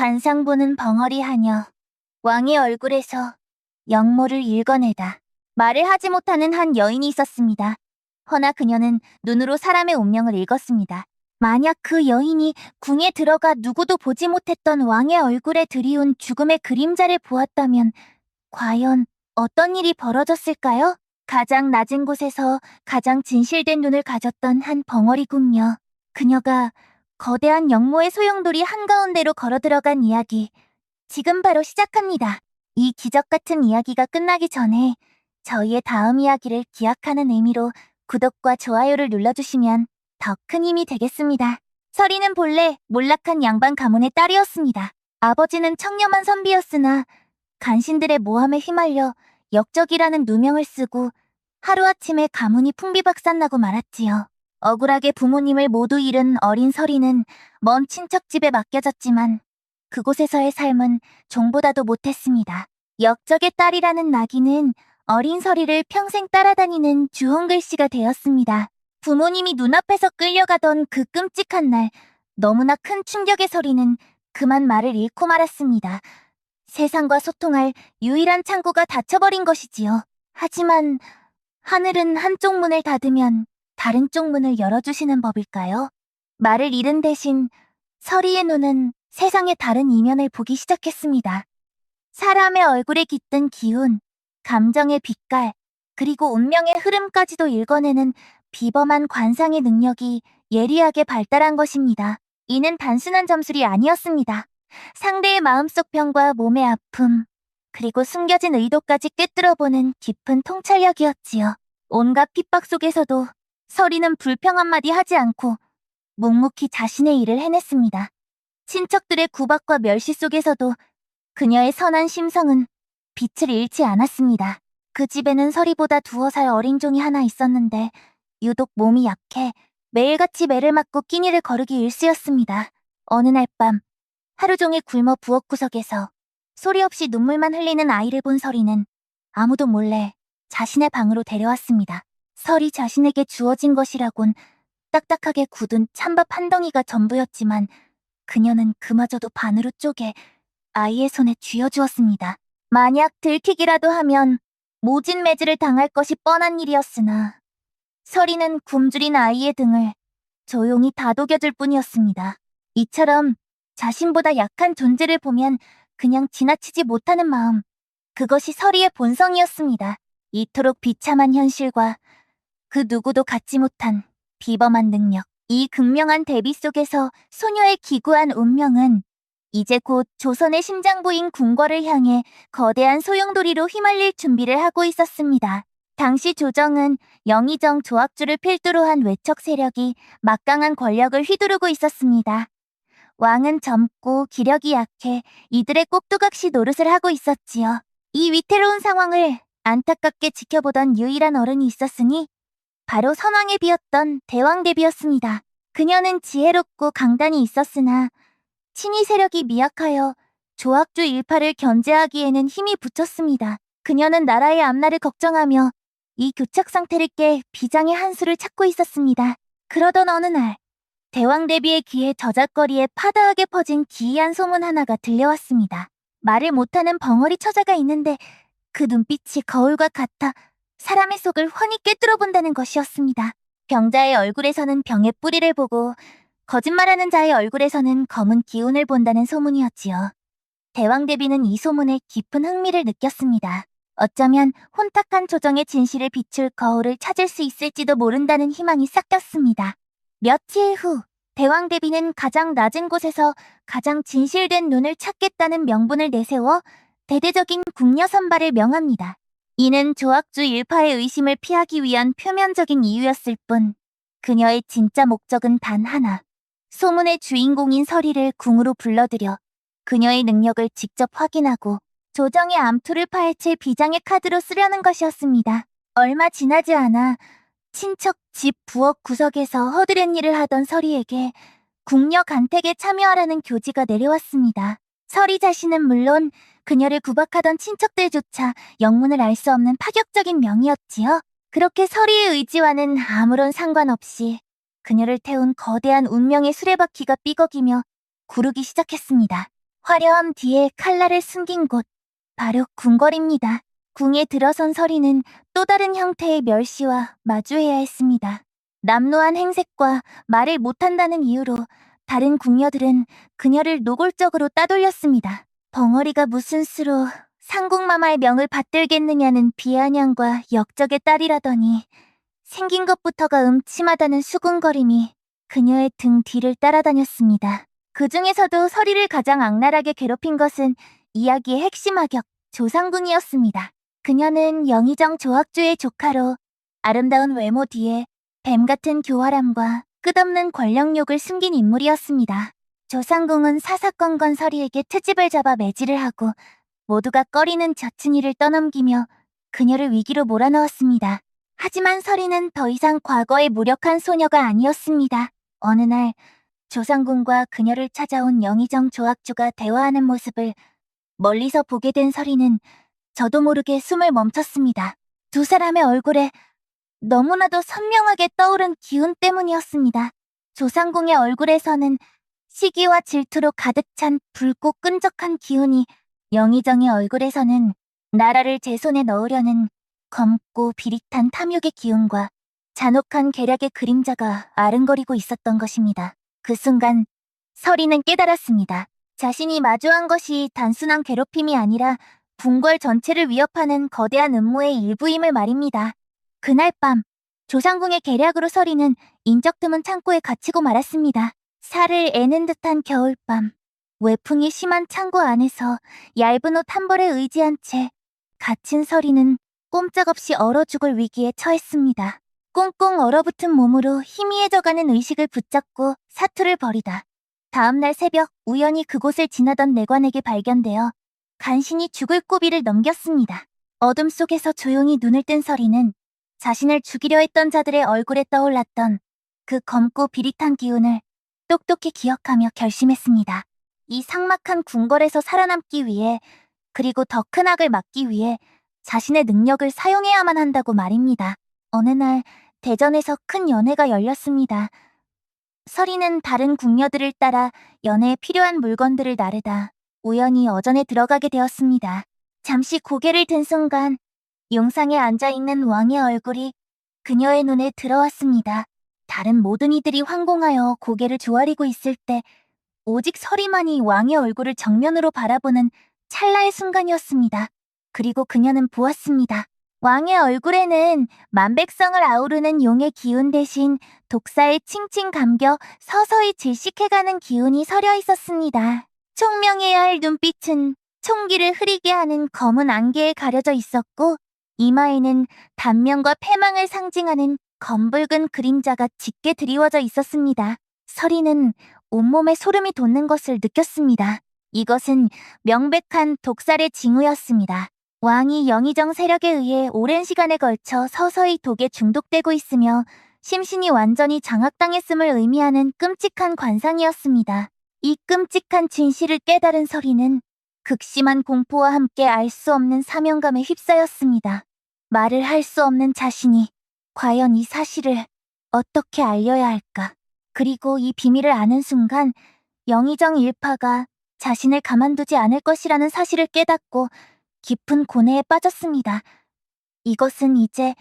관상 보는 벙어리 하녀. 왕의 얼굴에서 영모를 읽어내다. 말을 하지 못하는 한 여인이 있었습니다. 허나 그녀는 눈으로 사람의 운명을 읽었습니다. 만약 그 여인이 궁에 들어가 누구도 보지 못했던 왕의 얼굴에 드리운 죽음의 그림자를 보았다면 과연 어떤 일이 벌어졌을까요? 가장 낮은 곳에서 가장 진실된 눈을 가졌던 한 벙어리 궁녀. 그녀가 거대한 영모의 소용돌이 한가운데로 걸어 들어간 이야기. 지금 바로 시작합니다. 이 기적 같은 이야기가 끝나기 전에 저희의 다음 이야기를 기약하는 의미로 구독과 좋아요를 눌러주시면 더 큰 힘이 되겠습니다. 서리는 본래 몰락한 양반 가문의 딸이었습니다. 아버지는 청렴한 선비였으나 간신들의 모함에 휘말려 역적이라는 누명을 쓰고 하루아침에 가문이 풍비박산나고 말았지요. 억울하게 부모님을 모두 잃은 어린 서리는 먼 친척집에 맡겨졌지만 그곳에서의 삶은 종보다도 못했습니다. 역적의 딸이라는 낙인은 어린 서리를 평생 따라다니는 주홍글씨가 되었습니다. 부모님이 눈앞에서 끌려가던 그 끔찍한 날, 너무나 큰 충격의 서리는 그만 말을 잃고 말았습니다. 세상과 소통할 유일한 창구가 닫혀버린 것이지요. 하지만 하늘은 한쪽 문을 닫으면 다른 쪽 문을 열어주시는 법일까요? 말을 잃은 대신 서리의 눈은 세상의 다른 이면을 보기 시작했습니다. 사람의 얼굴에 깃든 기운, 감정의 빛깔, 그리고 운명의 흐름까지도 읽어내는 비범한 관상의 능력이 예리하게 발달한 것입니다. 이는 단순한 점술이 아니었습니다. 상대의 마음속 병과 몸의 아픔, 그리고 숨겨진 의도까지 꿰뚫어보는 깊은 통찰력이었지요. 온갖 핍박 속에서도 서리는 불평 한마디 하지 않고 묵묵히 자신의 일을 해냈습니다. 친척들의 구박과 멸시 속에서도 그녀의 선한 심성은 빛을 잃지 않았습니다. 그 집에는 서리보다 2살 어린 종이 하나 있었는데 유독 몸이 약해 매일같이 매를 맞고 끼니를 거르기 일쑤였습니다. 어느 날 밤 하루 종일 굶어 부엌 구석에서 소리 없이 눈물만 흘리는 아이를 본 서리는 아무도 몰래 자신의 방으로 데려왔습니다. 서리 자신에게 주어진 것이라곤 딱딱하게 굳은 찬밥 한 덩이가 전부였지만 그녀는 그마저도 반으로 쪼개 아이의 손에 쥐어주었습니다. 만약 들키기라도 하면 모진 매질을 당할 것이 뻔한 일이었으나 서리는 굶주린 아이의 등을 조용히 다독여줄 뿐이었습니다. 이처럼 자신보다 약한 존재를 보면 그냥 지나치지 못하는 마음, 그것이 서리의 본성이었습니다. 이토록 비참한 현실과 그 누구도 갖지 못한 비범한 능력, 이 극명한 대비 속에서 소녀의 기구한 운명은 이제 곧 조선의 심장부인 궁궐을 향해 거대한 소용돌이로 휘말릴 준비를 하고 있었습니다. 당시 조정은 영의정 조악주를 필두로 한 외척 세력이 막강한 권력을 휘두르고 있었습니다. 왕은 젊고 기력이 약해 이들의 꼭두각시 노릇을 하고 있었지요. 이 위태로운 상황을 안타깝게 지켜보던 유일한 어른이 있었으니 바로 선왕에 비었던 대왕대비였습니다. 그녀는 지혜롭고 강단이 있었으나 친위 세력이 미약하여 조악주 일파를 견제하기에는 힘이 부쳤습니다. 그녀는 나라의 앞날을 걱정하며 이 교착 상태를 깨 비장의 한 수를 찾고 있었습니다. 그러던 어느 날 대왕대비의 귀에 저작거리에 파다하게 퍼진 기이한 소문 하나가 들려왔습니다. 말을 못하는 벙어리 처자가 있는데 그 눈빛이 거울과 같아 사람의 속을 훤히 꿰뚫어 본다는 것이었습니다. 병자의 얼굴에서는 병의 뿌리를 보고 거짓말하는 자의 얼굴에서는 검은 기운을 본다는 소문이었지요. 대왕대비는 이 소문에 깊은 흥미를 느꼈습니다. 어쩌면 혼탁한 조정의 진실을 비출 거울을 찾을 수 있을지도 모른다는 희망이 싹꼈습니다. 며칠 후 대왕대비는 가장 낮은 곳에서 가장 진실된 눈을 찾겠다는 명분을 내세워 대대적인 궁녀 선발을 명합니다. 이는 조악주 일파의 의심을 피하기 위한 표면적인 이유였을 뿐 그녀의 진짜 목적은 단 하나. 소문의 주인공인 서리를 궁으로 불러들여 그녀의 능력을 직접 확인하고 조정의 암투를 파헤칠 비장의 카드로 쓰려는 것이었습니다. 얼마 지나지 않아 친척 집 부엌 구석에서 허드렛 일을 하던 서리에게 궁녀 간택에 참여하라는 교지가 내려왔습니다. 서리 자신은 물론 그녀를 구박하던 친척들조차 영문을 알 수 없는 파격적인 명이었지요. 그렇게 서리의 의지와는 아무런 상관없이 그녀를 태운 거대한 운명의 수레바퀴가 삐걱이며 구르기 시작했습니다. 화려함 뒤에 칼날을 숨긴 곳, 바로 궁궐입니다. 궁에 들어선 서리는 또 다른 형태의 멸시와 마주해야 했습니다. 남루한 행색과 말을 못한다는 이유로 다른 궁녀들은 그녀를 노골적으로 따돌렸습니다. 벙어리가 무슨 수로 상궁마마의 명을 받들겠느냐는 비아냥과 역적의 딸이라더니 생긴 것부터가 음침하다는 수군거림이 그녀의 등 뒤를 따라다녔습니다. 그 중에서도 서리를 가장 악랄하게 괴롭힌 것은 이야기의 핵심 악역 조상궁이었습니다. 그녀는 영의정 조학주의 조카로 아름다운 외모 뒤에 뱀 같은 교활함과 끝없는 권력욕을 숨긴 인물이었습니다. 조상궁은 사사건건 서리에게 트집을 잡아 매질을 하고 모두가 꺼리는 젖은 일을 떠넘기며 그녀를 위기로 몰아넣었습니다. 하지만 서리는 더 이상 과거의 무력한 소녀가 아니었습니다. 어느 날 조상궁과 그녀를 찾아온 영의정 조학주가 대화하는 모습을 멀리서 보게 된 서리는 저도 모르게 숨을 멈췄습니다. 두 사람의 얼굴에 너무나도 선명하게 떠오른 기운 때문이었습니다. 조상궁의 얼굴에서는 시기와 질투로 가득 찬 붉고 끈적한 기운이, 영의정의 얼굴에서는 나라를 제 손에 넣으려는 검고 비릿한 탐욕의 기운과 잔혹한 계략의 그림자가 아른거리고 있었던 것입니다. 그 순간 서리는 깨달았습니다. 자신이 마주한 것이 단순한 괴롭힘이 아니라 궁궐 전체를 위협하는 거대한 음모의 일부임을 말입니다. 그날 밤 조상궁의 계략으로 서리는 인적 드문 창고에 갇히고 말았습니다. 살을 애는 듯한 겨울밤, 외풍이 심한 창고 안에서 얇은 옷 한 벌에 의지한 채 갇힌 서리는 꼼짝없이 얼어 죽을 위기에 처했습니다. 꽁꽁 얼어붙은 몸으로 희미해져가는 의식을 붙잡고 사투를 벌이다 다음날 새벽 우연히 그곳을 지나던 내관에게 발견되어 간신히 죽을 고비를 넘겼습니다. 어둠 속에서 조용히 눈을 뜬 서리는 자신을 죽이려 했던 자들의 얼굴에 떠올랐던 그 검고 비릿한 기운을 똑똑히 기억하며 결심했습니다. 이 삭막한 궁궐에서 살아남기 위해, 그리고 더 큰 악을 막기 위해 자신의 능력을 사용해야만 한다고 말입니다. 어느 날 대전에서 큰 연회가 열렸습니다. 서리는 다른 궁녀들을 따라 연회에 필요한 물건들을 나르다 우연히 어전에 들어가게 되었습니다. 잠시 고개를 든 순간 용상에 앉아있는 왕의 얼굴이 그녀의 눈에 들어왔습니다. 다른 모든 이들이 황공하여 고개를 조아리고 있을 때 오직 서리만이 왕의 얼굴을 정면으로 바라보는 찰나의 순간이었습니다. 그리고 그녀는 보았습니다. 왕의 얼굴에는 만백성을 아우르는 용의 기운 대신 독사의 칭칭 감겨 서서히 질식해가는 기운이 서려 있었습니다. 총명해야 할 눈빛은 총기를 흐리게 하는 검은 안개에 가려져 있었고, 이마에는 단면과 패망을 상징하는 검붉은 그림자가 짙게 드리워져 있었습니다. 서리는 온몸에 소름이 돋는 것을 느꼈습니다. 이것은 명백한 독살의 징후였습니다. 왕이 영의정 세력에 의해 오랜 시간에 걸쳐 서서히 독에 중독되고 있으며 심신이 완전히 장악당했음을 의미하는 끔찍한 관상이었습니다. 이 끔찍한 진실을 깨달은 서리는 극심한 공포와 함께 알 수 없는 사명감에 휩싸였습니다. 말을 할 수 없는 자신이 과연 이 사실을 어떻게 알려야 할까? 그리고 이 비밀을 아는 순간 영의정 일파가 자신을 가만두지 않을 것이라는 사실을 깨닫고 깊은 고뇌에 빠졌습니다. 이것은 이제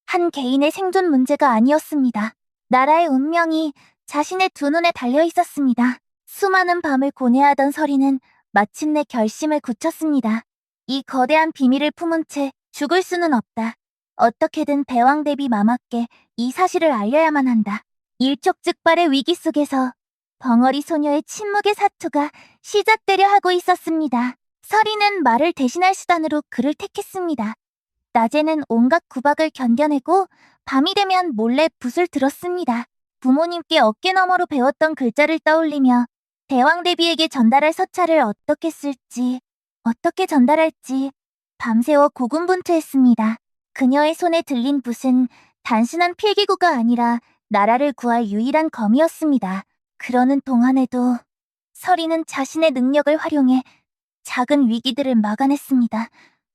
한 개인의 생존 문제가 아니었습니다. 나라의 운명이 자신의 두 눈에 달려 있었습니다. 수많은 밤을 고뇌하던 서리는 마침내 결심을 굳혔습니다. 이 거대한 비밀을 품은 채 죽을 수는 없다. 어떻게든 대왕 대비 마마께 이 사실을 알려야만 한다. 일촉즉발의 위기 속에서 벙어리 소녀의 침묵의 사투가 시작되려 하고 있었습니다. 서리는 말을 대신할 수단으로 글을 택했습니다. 낮에는 온갖 구박을 견뎌내고 밤이 되면 몰래 붓을 들었습니다. 부모님께 어깨너머로 배웠던 글자를 떠올리며 대왕 대비에게 전달할 서찰을 어떻게 쓸지, 어떻게 전달할지 밤새워 고군분투했습니다. 그녀의 손에 들린 붓은 단순한 필기구가 아니라 나라를 구할 유일한 검이었습니다. 그러는 동안에도 서리는 자신의 능력을 활용해 작은 위기들을 막아냈습니다.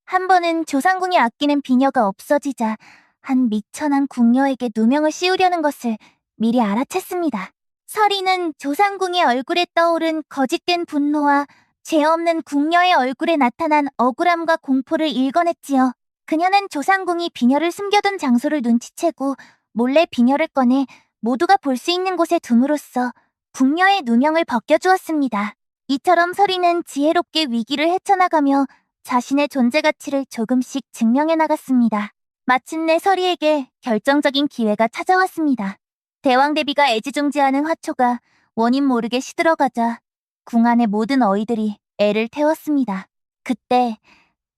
한 번은 조상궁이 아끼는 비녀가 없어지자 한 미천한 궁녀에게 누명을 씌우려는 것을 미리 알아챘습니다. 서리는 조상궁의 얼굴에 떠오른 거짓된 분노와 죄 없는 궁녀의 얼굴에 나타난 억울함과 공포를 일궈냈지요. 그녀는 조상궁이 비녀를 숨겨둔 장소를 눈치채고 몰래 비녀를 꺼내 모두가 볼 수 있는 곳에 둠으로써 궁녀의 누명을 벗겨주었습니다. 이처럼 서리는 지혜롭게 위기를 헤쳐나가며 자신의 존재 가치를 조금씩 증명해 나갔습니다. 마침내 서리에게 결정적인 기회가 찾아왔습니다. 대왕대비가 애지중지하는 화초가 원인 모르게 시들어가자 궁 안의 모든 어이들이 애를 태웠습니다. 그때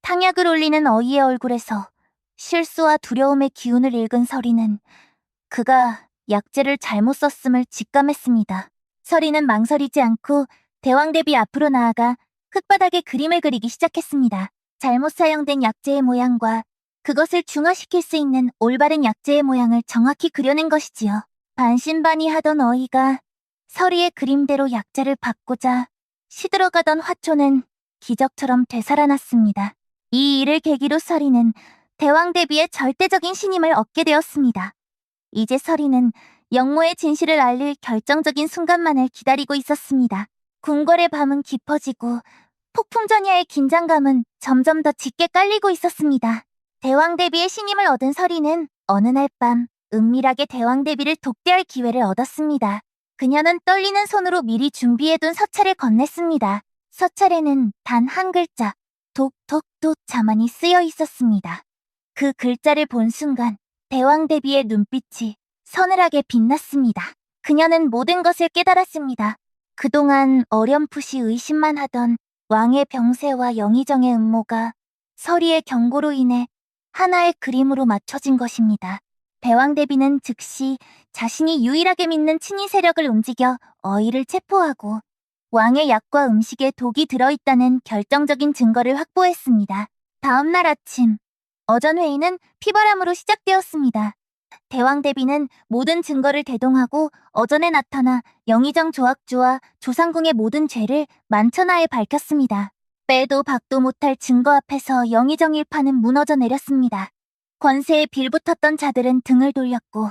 탕약을 올리는 어이의 얼굴에서 실수와 두려움의 기운을 읽은 서리는 그가 약재를 잘못 썼음을 직감했습니다. 서리는 망설이지 않고 대왕대비 앞으로 나아가 흙바닥에 그림을 그리기 시작했습니다. 잘못 사용된 약재의 모양과 그것을 중화시킬 수 있는 올바른 약재의 모양을 정확히 그려낸 것이지요. 반신반의하던 어이가 서리의 그림대로 약재를 받고자 시들어가던 화초는 기적처럼 되살아났습니다. 이 일을 계기로 서리는 대왕대비의 절대적인 신임을 얻게 되었습니다. 이제 서리는 영모의 진실을 알릴 결정적인 순간만을 기다리고 있었습니다. 궁궐의 밤은 깊어지고 폭풍전야의 긴장감은 점점 더 짙게 깔리고 있었습니다. 대왕대비의 신임을 얻은 서리는 어느 날 밤 은밀하게 대왕대비를 독대할 기회를 얻었습니다. 그녀는 떨리는 손으로 미리 준비해둔 서찰을 건넸습니다. 서찰에는 단 한 글자, 독독독 자만이 쓰여 있었습니다. 그 글자를 본 순간 대왕대비의 눈빛이 서늘하게 빛났습니다. 그녀는 모든 것을 깨달았습니다. 그동안 어렴풋이 의심만 하던 왕의 병세와 영의정의 음모가 서리의 경고로 인해 하나의 그림으로 맞춰진 것입니다. 대왕대비는 즉시 자신이 유일하게 믿는 친위 세력을 움직여 어이를 체포하고 왕의 약과 음식에 독이 들어있다는 결정적인 증거를 확보했습니다. 다음 날 아침, 어전 회의는 피바람으로 시작되었습니다. 대왕대비는 모든 증거를 대동하고 어전에 나타나 영의정 조학주와 조상궁의 모든 죄를 만천하에 밝혔습니다. 빼도 박도 못할 증거 앞에서 영의정 일파는 무너져 내렸습니다. 권세에 빌붙었던 자들은 등을 돌렸고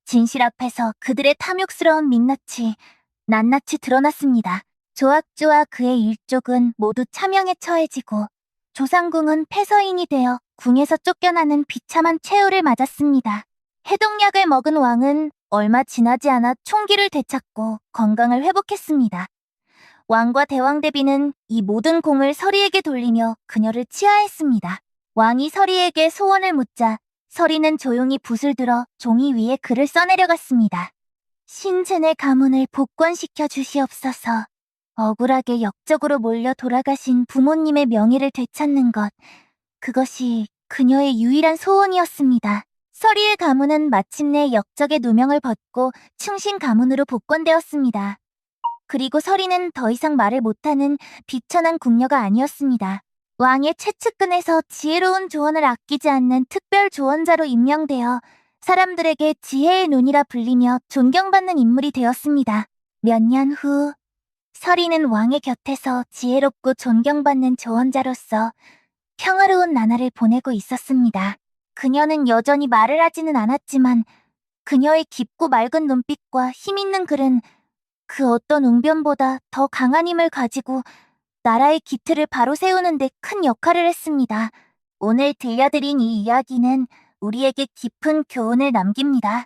진실 앞에서 그들의 탐욕스러운 민낯이 낱낱이 드러났습니다. 조학주와 그의 일족은 모두 차명에 처해지고 조상궁은 폐서인이 되어 궁에서 쫓겨나는 비참한 최후를 맞았습니다. 해독약을 먹은 왕은 얼마 지나지 않아 총기를 되찾고 건강을 회복했습니다. 왕과 대왕대비는 이 모든 공을 서리에게 돌리며 그녀를 치하했습니다. 왕이 서리에게 소원을 묻자 서리는 조용히 붓을 들어 종이 위에 글을 써내려갔습니다. 신진의 가문을 복권시켜 주시옵소서. 억울하게 역적으로 몰려 돌아가신 부모님의 명예를 되찾는 것, 그것이 그녀의 유일한 소원이었습니다. 서리의 가문은 마침내 역적의 누명을 벗고 충신 가문으로 복권되었습니다. 그리고 서리는 더 이상 말을 못하는 비천한 궁녀가 아니었습니다. 왕의 최측근에서 지혜로운 조언을 아끼지 않는 특별 조언자로 임명되어 사람들에게 지혜의 눈이라 불리며 존경받는 인물이 되었습니다. 몇 년 후, 서리는 왕의 곁에서 지혜롭고 존경받는 조언자로서 평화로운 나날을 보내고 있었습니다. 그녀는 여전히 말을 하지는 않았지만 그녀의 깊고 맑은 눈빛과 힘있는 글은 그 어떤 웅변보다 더 강한 힘을 가지고 나라의 기틀을 바로 세우는 데 큰 역할을 했습니다. 오늘 들려드린 이 이야기는 우리에게 깊은 교훈을 남깁니다.